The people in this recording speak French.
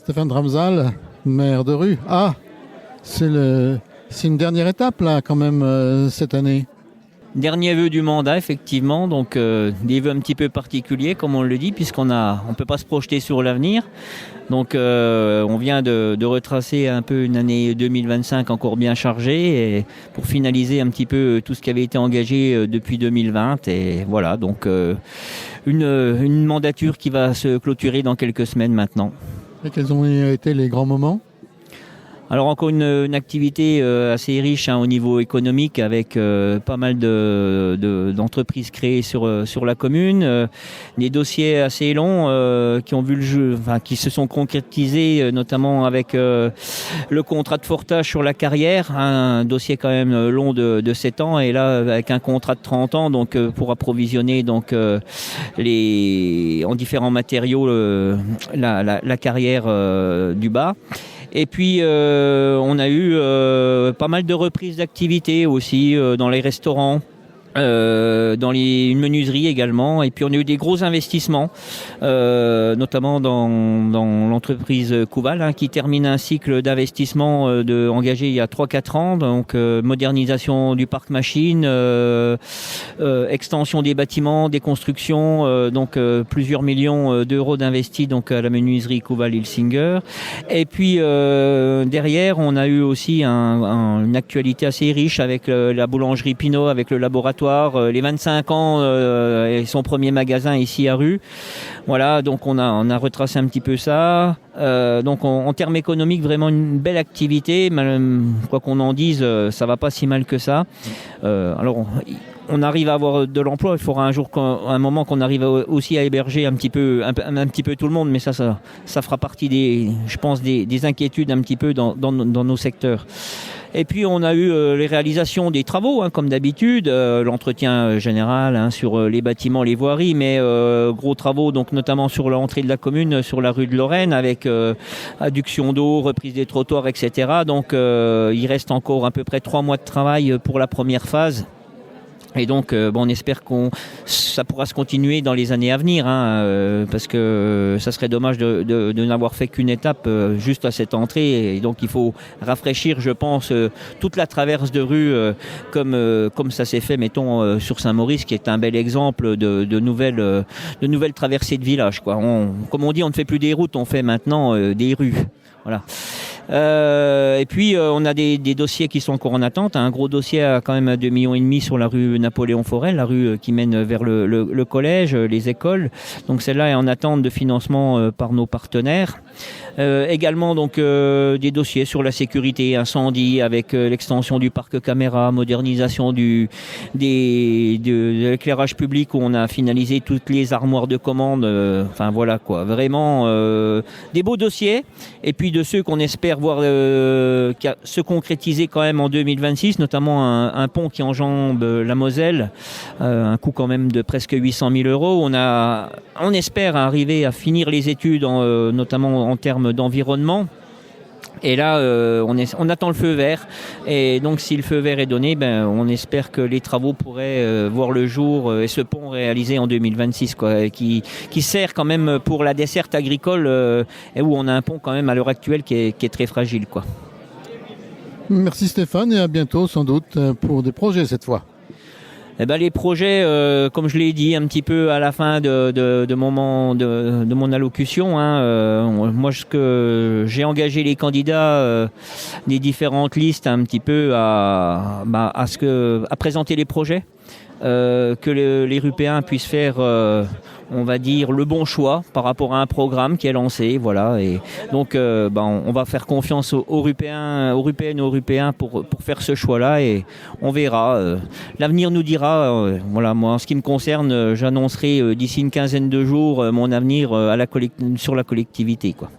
Stéphane Dramsal, maire de Rue. Ah, c'est une dernière étape là quand même cette année. Dernier vœu du mandat, effectivement, donc des vœux un petit peu particuliers, comme on le dit, on peut pas se projeter sur l'avenir. Donc on vient de retracer un peu une année 2025 encore bien chargée, et pour finaliser un petit peu tout ce qui avait été engagé depuis 2020. Et voilà, donc une mandature qui va se clôturer dans quelques semaines maintenant. Et quels ont été les grands moments ? Alors encore une activité assez riche au niveau économique, avec pas mal d'entreprises créées sur la commune, des dossiers assez longs qui ont vu le jeu, qui se sont concrétisés, notamment avec le contrat de fortage sur la carrière, un dossier quand même long de 7 ans, et là avec un contrat de 30 ans, donc pour approvisionner donc en différents matériaux la carrière du bas. Et puis on a eu pas mal de reprises d'activités aussi dans les restaurants, dans une menuiserie également. Et puis on a eu des gros investissements, notamment dans l'entreprise Couval, qui termine un cycle d'investissement engagé il y a 3-4 ans. Donc modernisation du parc machine, extension des bâtiments, des constructions, donc plusieurs millions d'euros d'investis donc à la menuiserie Couval-Hilsinger. Et puis derrière, on a eu aussi une actualité assez riche avec la boulangerie Pinault, avec le laboratoire, les 25 ans et son premier magasin ici à Rue. Voilà, donc on a retracé un petit peu ça. Donc en termes économiques, vraiment une belle activité. Quoi qu'on en dise, ça va pas si mal que ça. Alors on arrive à avoir de l'emploi. Il faudra un moment qu'on arrive aussi à héberger un petit peu tout le monde, mais ça fera partie des inquiétudes un petit peu dans nos secteurs. Et puis on a eu les réalisations des travaux, comme d'habitude, l'entretien général sur les bâtiments, les voiries, mais gros travaux, donc notamment sur l'entrée de la commune, sur la rue de Lorraine, avec adduction d'eau, reprise des trottoirs, etc. Donc il reste encore à peu près 3 mois de travail pour la première phase. Et donc, on espère ça pourra se continuer dans les années à venir, parce que ça serait dommage de n'avoir fait qu'une étape juste à cette entrée. Et donc, il faut rafraîchir, je pense, toute la traverse de rue, comme ça s'est fait, mettons, sur Saint-Maurice, qui est un bel exemple de nouvelles traversées de village, quoi. Comme on dit, on ne fait plus des routes, on fait maintenant des rues. Voilà. Et puis on a des dossiers qui sont encore en attente. Un gros dossier à quand même 2,5 millions sur la rue Napoléon Forel, la rue qui mène vers le collège, les écoles. Donc celle-là est en attente de financement par nos partenaires. Également donc des dossiers sur la sécurité incendie, avec l'extension du parc caméra, modernisation de l'éclairage public, où on a finalisé toutes les armoires de commande. Voilà quoi, vraiment des beaux dossiers. Et puis de ceux qu'on espère voir se concrétiser quand même en 2026, notamment un pont qui enjambe la Moselle, un coût quand même de presque 800 000 euros. On espère arriver à finir les études, notamment en termes d'environnement. Et là, on attend le feu vert. Et donc, si le feu vert est donné, on espère que les travaux pourraient voir le jour, et ce pont réalisé en 2026, quoi, qui sert quand même pour la desserte agricole, et où on a un pont quand même à l'heure actuelle qui est très fragile, quoi. Merci Stéphane, et à bientôt sans doute pour des projets cette fois. Les projets, comme je l'ai dit un petit peu à la fin de mon allocution, moi j'ai engagé les candidats des différentes listes un petit peu à présenter les projets, que les Rupéens puissent faire, on va dire, le bon choix par rapport à un programme qui est lancé, voilà. Et donc on va faire confiance aux Rupéens, aux Rupéennes, aux Rupéens pour faire ce choix-là, et on verra. L'avenir nous dira. Voilà, moi en ce qui me concerne, j'annoncerai d'ici une quinzaine de jours mon avenir sur la collectivité, quoi.